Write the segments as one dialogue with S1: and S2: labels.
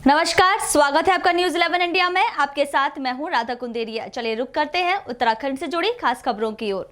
S1: नमस्कार, स्वागत है आपका न्यूज 11 इंडिया में। आपके साथ मैं हूं राधा कुंदेरिया। चलिए रुक करते हैं उत्तराखंड से जुड़ी खास खबरों की ओर।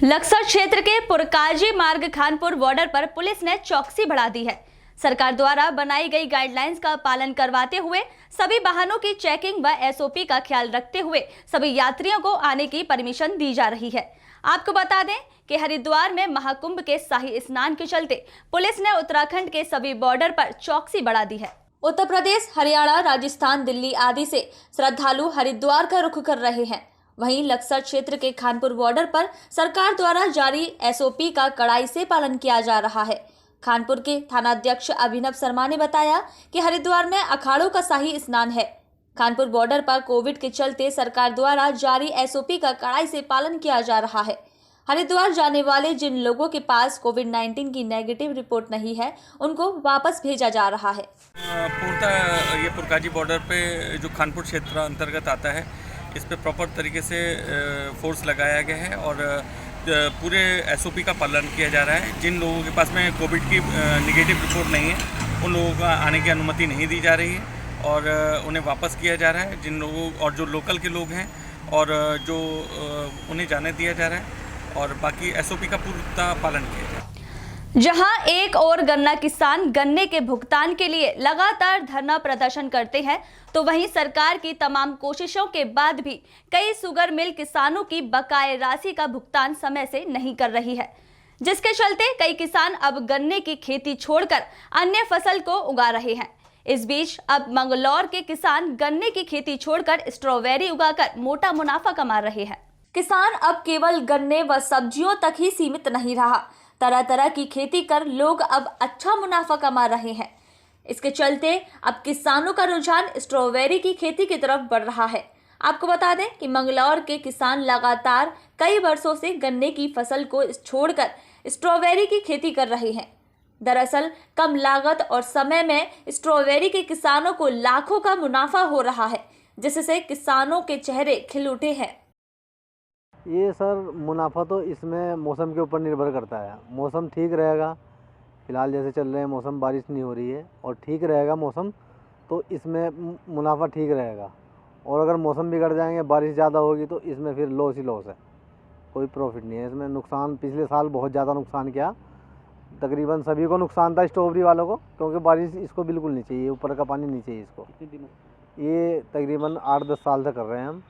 S1: लक्सर क्षेत्र के पुरकाजी मार्ग खानपुर बॉर्डर पर पुलिस ने चौकसी बढ़ा दी है। सरकार द्वारा बनाई गई गाइडलाइंस का पालन करवाते हुए सभी वाहनों की चेकिंग व एसओपी का ख्याल रखते हुए सभी यात्रियों को आने की परमिशन दी जा रही है। आपको बता दें कि हरिद्वार में महाकुंभ के शाही स्नान के चलते पुलिस ने उत्तराखंड के सभी बॉर्डर पर चौकसी बढ़ा दी है। उत्तर प्रदेश, हरियाणा, राजस्थान, दिल्ली आदि से श्रद्धालु हरिद्वार का रुख कर रहे हैं। वहीं लक्सर क्षेत्र के खानपुर बॉर्डर पर सरकार द्वारा जारी एसओपी का कड़ाई से पालन किया जा रहा है। खानपुर के थानाध्यक्ष अभिनव शर्मा ने बताया कि हरिद्वार में अखाड़ों का शाही स्नान है। खानपुर बॉर्डर पर कोविड के चलते सरकार द्वारा जारी एसओपी का कड़ाई से पालन किया जा रहा है। हरिद्वार जाने वाले जिन लोगों के पास कोविड-19 की नेगेटिव रिपोर्ट नहीं है, उनको वापस भेजा जा रहा है।
S2: पूर्णतः ये पुरकाजी बॉर्डर पे जो खानपुर क्षेत्र अंतर्गत आता है, इस पे प्रॉपर तरीके से फोर्स लगाया गया है और पूरे एसओपी का पालन किया जा रहा है। जिन लोगों के पास में कोविड की नेगेटिव रिपोर्ट नहीं है, उन लोगों का आने की अनुमति नहीं दी जा रही है और उन्हें वापस किया जा रहा है। जिन लोगों और जो लोकल के लोग हैं और जो उन्हें जाने दिया जा रहा है और बाकी एसओपी का पूर्णतः पालन किया जाए।
S1: जहां एक और गन्ना किसान गन्ने के भुगतान के लिए लगातार धरना प्रदर्शन करते हैं, तो वहीं सरकार की तमाम कोशिशों के बाद भी कई शुगर मिल किसानों की बकाया राशि का भुगतान समय से नहीं कर रही है, जिसके चलते कई किसान अब गन्ने की खेती छोड़कर अन्य फसल को उगा रहे हैं। इस बीच अब मंगलौर के किसान गन्ने की खेती छोड़कर स्ट्रॉबेरी उगाकर मोटा मुनाफा कमा रहे हैं। किसान अब केवल गन्ने व सब्जियों तक ही सीमित नहीं रहा, तरह तरह की खेती कर लोग अब अच्छा मुनाफा कमा रहे हैं। इसके चलते अब किसानों का रुझान स्ट्रॉबेरी की खेती की तरफ बढ़ रहा है। आपको बता दें कि मंगलौर के किसान लगातार कई वर्षों से गन्ने की फसल को छोड़कर स्ट्रॉबेरी की खेती कर रहे हैं। दरअसल कम लागत और समय में स्ट्रॉबेरी के किसानों को लाखों का मुनाफा हो रहा है, जिससे किसानों के चेहरे खिल उठे हैं।
S3: ये सर मुनाफा तो इसमें मौसम के ऊपर निर्भर करता है। मौसम ठीक रहेगा, फ़िलहाल जैसे चल रहे हैं मौसम, बारिश नहीं हो रही है और ठीक रहेगा मौसम, तो इसमें मुनाफा ठीक रहेगा। और अगर मौसम बिगड़ जाएंगे, बारिश ज़्यादा होगी, तो इसमें फिर लॉस ही लॉस है, कोई प्रॉफिट नहीं है इसमें। नुकसान पिछले साल बहुत ज़्यादा नुकसान किया, तकरीबन सभी को नुकसान था, स्ट्रॉबेरी वालों को, क्योंकि बारिश इसको बिल्कुल नहीं चाहिए, ऊपर का पानी नहीं चाहिए इसको। कितने दिनों? ये तकरीबन 8-10 साल से कर रहे हैं हम।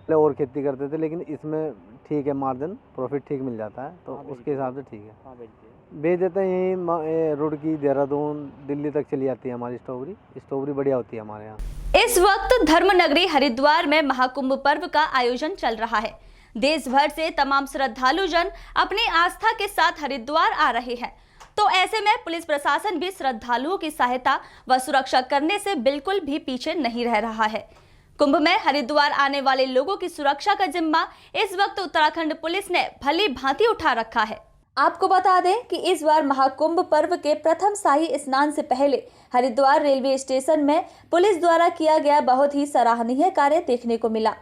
S3: पहले और खेती करते थे, लेकिन इसमें ठीक है, मार्जिन प्रॉफिट ठीक मिल जाता है, तो उसके हिसाब से ठीक है। भेज देते हैं यहीं रुड़की, देहरादून, दिल्ली तक चली जाती है हमारी स्ट्रॉबेरी बढ़िया होती है हमारे यहाँ।
S1: इस वक्त धर्मनगरी हरिद्वार में महाकुंभ पर्व का आयोजन चल रहा है। देश भर से तमाम श्रद्धालु जन अपनी आस्था के साथ हरिद्वार आ रहे हैं, तो ऐसे में पुलिस प्रशासन भी श्रद्धालुओं की सहायता व सुरक्षा करने से बिल्कुल भी पीछे नहीं रह रहा है। कुंभ में हरिद्वार आने वाले लोगों की सुरक्षा का जिम्मा इस वक्त उत्तराखंड पुलिस ने भली भांति उठा रखा है। आपको बता दें कि इस बार महाकुंभ पर्व के प्रथम शाही स्नान से पहले हरिद्वार रेलवे स्टेशन में पुलिस द्वारा किया गया बहुत ही सराहनीय कार्य देखने को मिला।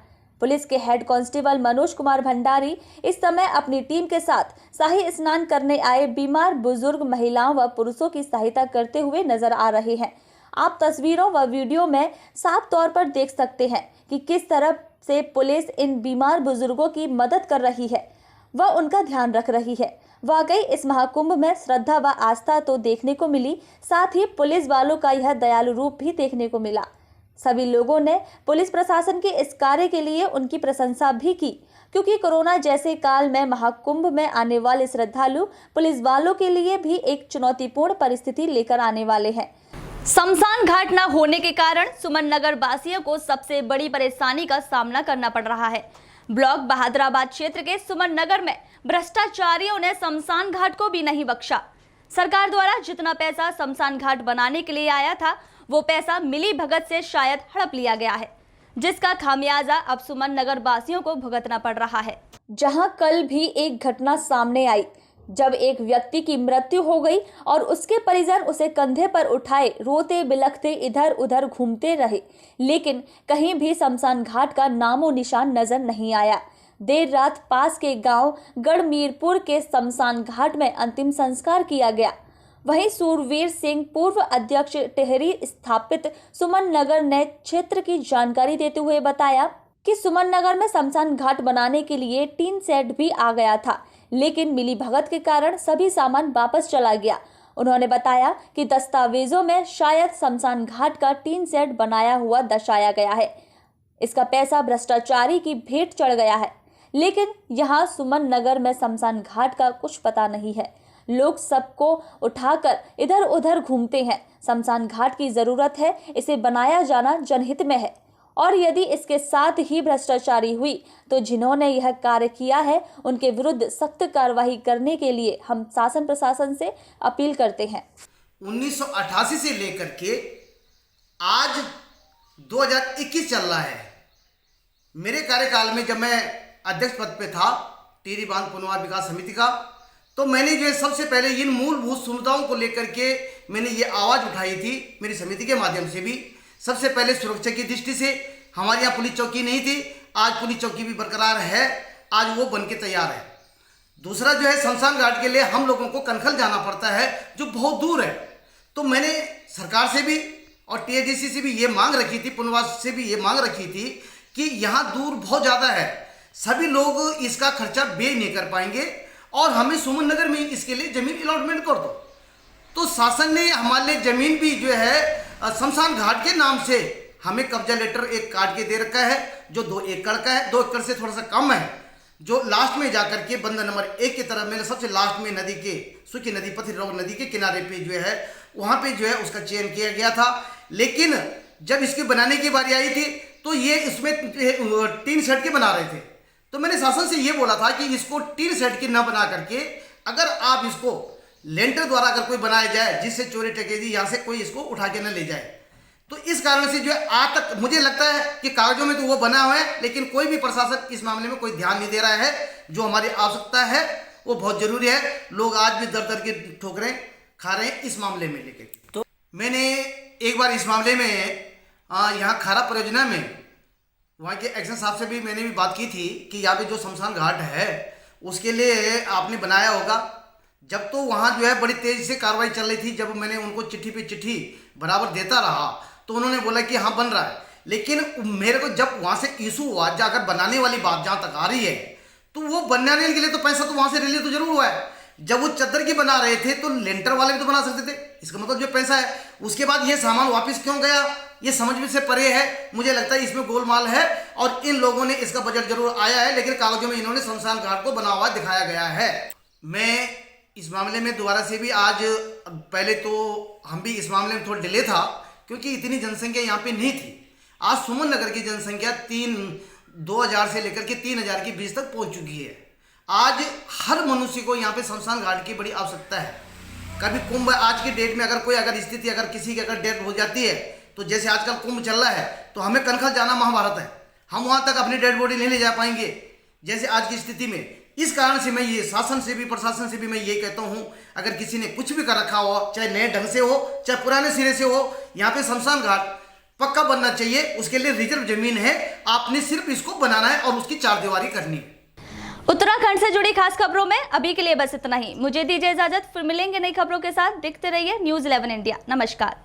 S1: पुलिस के हेड कांस्टेबल मनोज कुमार भंडारी इस समय अपनी टीम के साथ शाही स्नान करने आए बीमार बुजुर्ग महिलाओं व पुरुषों की सहायता करते हुए नजर आ रहे हैं। आप तस्वीरों व वीडियो में साफ तौर पर देख सकते हैं कि किस तरह से पुलिस इन बीमार बुजुर्गों की मदद कर रही है व उनका ध्यान रख रही है। वाकई इस महाकुंभ में श्रद्धा व आस्था तो देखने को मिली, साथ ही पुलिस वालों का यह दयालु रूप भी देखने को मिला। सभी लोगों ने पुलिस प्रशासन के इस कार्य के लिए उनकी प्रशंसा भी की, क्योंकि कोरोना जैसे काल में महाकुंभ में आने वाले श्रद्धालु पुलिस वालों के लिए भी एक चुनौतीपूर्ण परिस्थिति लेकर आने वाले हैं। शमशान घाट न होने के कारण सुमन नगर वासियों को सबसे बड़ी परेशानी का सामना करना पड़ रहा है। ब्लॉक बहादुराबाद क्षेत्र के सुमन नगर में भ्रष्टाचारियों ने शमशान घाट को भी नहीं बख्शा। सरकार द्वारा जितना पैसा शमशान घाट बनाने के लिए आया था, वो पैसा मिली भगत से शायद हड़प लिया गया है, जिसका खामियाजा अब सुमन नगर वासियों को भुगतना पड़ रहा है। जहां कल भी एक घटना सामने आई, जब एक व्यक्ति की मृत्यु हो गई और उसके परिजन उसे कंधे पर उठाए रोते बिलखते इधर उधर घूमते रहे, लेकिन कहीं भी शमशान घाट का नामो निशान नजर नहीं आया। देर रात पास के गांव गढ़मीरपुर के शमशान घाट में अंतिम संस्कार किया गया। वहीं सूरवीर सिंह पूर्व अध्यक्ष टिहरी स्थापित सुमन नगर ने क्षेत्र की जानकारी देते हुए बताया कि सुमन नगर में शमशान घाट बनाने के लिए टीन शेड भी आ गया था, लेकिन मिली भगत के कारण सभी सामान वापस चला गया। उन्होंने बताया कि दस्तावेजों में शायद शमशान घाट का टीन शेड बनाया हुआ दर्शाया गया है। इसका पैसा भ्रष्टाचारी की भेंट चढ़ गया है, लेकिन यहाँ सुमन नगर में शमशान घाट का कुछ पता नहीं है। लोग सबको उठाकर इधर उधर घूमते हैं। शमशान घाट की जरूरत है, इसे बनाया जाना जनहित में है और यदि इसके साथ ही भ्रष्टाचारी हुई तो जिन्होंने यह कार्य किया है उनके विरुद्ध सख्त कार्रवाई करने के लिए हम शासन प्रशासन से अपील करते हैं।
S4: 1988 से लेकर के आज 2021 चल रहा है। मेरे कार्यकाल में जब मैं अध्यक्ष पद पे था टिहरी बांध पुनर्वास विकास समिति का, तो मैंने जो है सबसे पहले इन मूलभूत सुविधाओं को लेकर के मैंने ये आवाज़ उठाई थी मेरी समिति के माध्यम से भी। सबसे पहले सुरक्षा की दृष्टि से हमारे यहाँ पुलिस चौकी नहीं थी, आज पुलिस चौकी भी बरकरार है, आज वो बन के तैयार है। दूसरा जो है शमशान घाट के लिए हम लोगों को कनखल जाना पड़ता है जो बहुत दूर है। तो मैंने सरकार से भी और टीएडीसी से भी ये मांग रखी थी, पुनर्वास से भी ये मांग रखी थी कि यहाँ दूर बहुत ज़्यादा है, सभी लोग इसका खर्चा बेयर नहीं कर पाएंगे और हमें सुमन नगर में इसके लिए ज़मीन अलॉटमेंट कर दो। तो शासन ने हमारे लिए ज़मीन भी जो है शमशान घाट के नाम से हमें कब्जा लेटर एक काट के दे रखा है जो 2 एकड़ का है, 2 एकड़ से थोड़ा सा कम है, जो लास्ट में जाकर के बंद नंबर 1 की तरफ मैंने सबसे लास्ट में नदी के सूखी नदी पथरी रोग नदी के किनारे पे जो है वहाँ पे जो है उसका चयन किया गया था। लेकिन जब इसके बनाने की बारी आई थी तो ये इसमें टीन शेड के बना रहे थे। तो मैंने शासन से ये बोला था कि इसको टीन शेड की न बना करके अगर आप इसको लेंटर द्वारा अगर कोई बनाया जाए जिससे चोरी टकेरी यहाँ से कोई इसको उठा के न ले जाए। तो इस कारण से जो है आज तक मुझे लगता है कि कागजों में तो वो बना हुआ है, लेकिन कोई भी प्रशासन इस मामले में कोई ध्यान नहीं दे रहा है। जो हमारी आवश्यकता है वो बहुत जरूरी है। लोग आज भी दर दर की ठोकरें खा रहे हैं इस मामले में लेके। तो मैंने एक बार इस मामले में यहाँ खारा परियोजना में वहाँ के एक्शन साहब से भी मैंने भी बात की थी कि यहाँ पे जो शमशान घाट है उसके लिए आपने बनाया होगा। जब तो वहाँ जो है बड़ी तेज़ी से कार्रवाई चल रही थी, जब मैंने उनको चिट्ठी पे चिट्ठी बराबर देता रहा तो उन्होंने बोला कि हाँ बन रहा है। लेकिन मेरे को जब वहाँ से इशू हुआ, जाकर बनाने वाली बात जहाँ तक आ रही है, तो वो बनाने के लिए तो पैसा तो वहाँ से रिलीज तो जरूर हुआ है। जब वो चद्दर की बना रहे थे तो लेंटर वाले भी तो बना सकते थे, इसका मतलब जो पैसा है। उसके बाद ये सामान वापस क्यों गया ये समझ में से परे है। मुझे लगता है इसमें गोलमाल है और इन लोगों ने इसका बजट जरूर आया है, लेकिन कागजों में इन्होंने शमशान घाट को बना हुआ दिखाया गया है। मैं इस मामले में दोबारा से भी आज, पहले तो हम भी इस मामले में थोड़ा डिले था क्योंकि इतनी जनसंख्या यहाँ पे नहीं थी। आज सुमन नगर की जनसंख्या 2000 से लेकर के 3000 के बीच तक पहुँच चुकी है। आज हर मनुष्य को यहाँ पे शमशान घाट की बड़ी आवश्यकता है। कभी कुंभ आज की डेट में अगर स्थिति अगर किसी की अगर डेथ हो जाती है तो जैसे आजकल कुंभ चल रहा है तो हमें कनखल जाना महाभारत है, हम वहाँ तक अपनी डेड बॉडी नहीं ले जा पाएंगे जैसे आज की स्थिति में। इस कारण से मैं ये शासन से भी प्रशासन से भी मैं ये कहता हूँ, अगर किसी ने कुछ भी कर रखा हो, चाहे नए ढंग से हो चाहे पुराने सिरे से हो, यहाँ पे शमशान घाट पक्का बनना चाहिए। उसके लिए रिजर्व जमीन है, आपने सिर्फ इसको बनाना है और उसकी चारदीवारी करनी है।
S1: उत्तराखंड से जुड़ी खास खबरों में अभी के लिए बस इतना ही। मुझे दीजिए इजाजत, फिर मिलेंगे नई खबरों के साथ। देखते रहिए News 11 इंडिया। नमस्कार।